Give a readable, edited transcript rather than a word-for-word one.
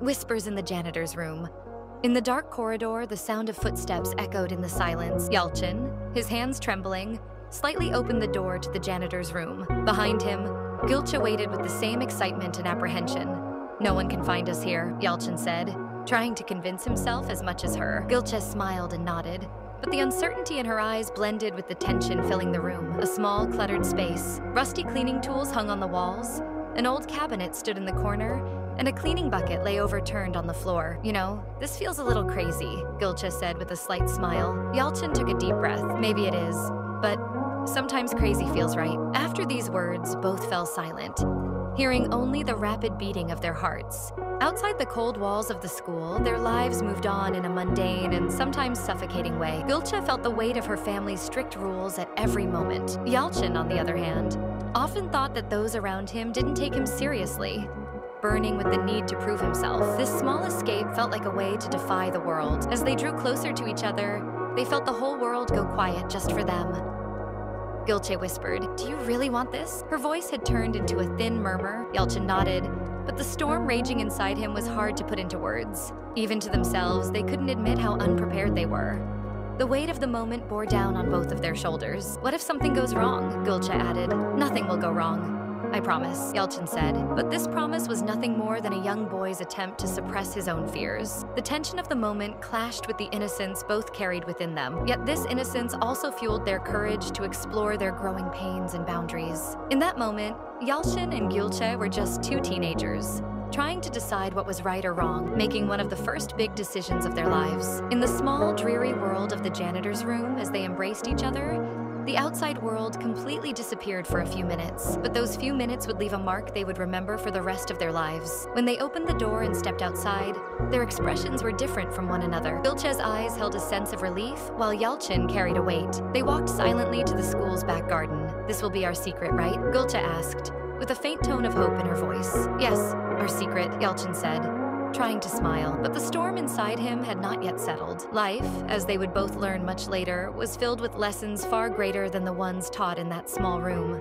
Whispers in the janitor's room. In the dark corridor, the sound of footsteps echoed in the silence. Yalchin, his hands trembling, slightly opened the door to the janitor's room. Behind him, Gülce waited with the same excitement and apprehension. "No one can find us here," Yalchin said, trying to convince himself as much as her. Gülce smiled and nodded, but the uncertainty in her eyes blended with the tension filling the room. A small, cluttered space. Rusty cleaning tools hung on the walls, an old cabinet stood in the corner, and a cleaning bucket lay overturned on the floor. "You know, this feels a little crazy," Gülce said with a slight smile. Yalchin took a deep breath. "Maybe it is, but sometimes crazy feels right." After these words, both fell silent, hearing only the rapid beating of their hearts. Outside the cold walls of the school, their lives moved on in a mundane and sometimes suffocating way. Gülce felt the weight of her family's strict rules at every moment. Yalchin, on the other hand, often thought that those around him didn't take him seriously. Burning with the need to prove himself, this small escape felt like a way to defy the world. As they drew closer to each other, they felt the whole world go quiet just for them. Gülce whispered, "Do you really want this?" Her voice had turned into a thin murmur. Yalchin nodded, but the storm raging inside him was hard to put into words. Even to themselves, they couldn't admit how unprepared they were. The weight of the moment bore down on both of their shoulders. "What if something goes wrong?" Gülce added. "Nothing will go wrong, I promise," Yalchin said. But this promise was nothing more than a young boy's attempt to suppress his own fears. The tension of the moment clashed with the innocence both carried within them. Yet this innocence also fueled their courage to explore their growing pains and boundaries. In that moment, Yalchin and Gülce were just two teenagers, trying to decide what was right or wrong, making one of the first big decisions of their lives. In the small, dreary world of the janitor's room, as they embraced each other, the outside world completely disappeared for a few minutes, but those few minutes would leave a mark they would remember for the rest of their lives. When they opened the door and stepped outside, their expressions were different from one another. Gülce's eyes held a sense of relief, while Yalchin carried a weight. They walked silently to the school's back garden. "This will be our secret, right?" Gülce asked, with a faint tone of hope in her voice. "Yes, our secret," Yalchin said, trying to smile, but the storm inside him had not yet settled. Life, as they would both learn much later, was filled with lessons far greater than the ones taught in that small room.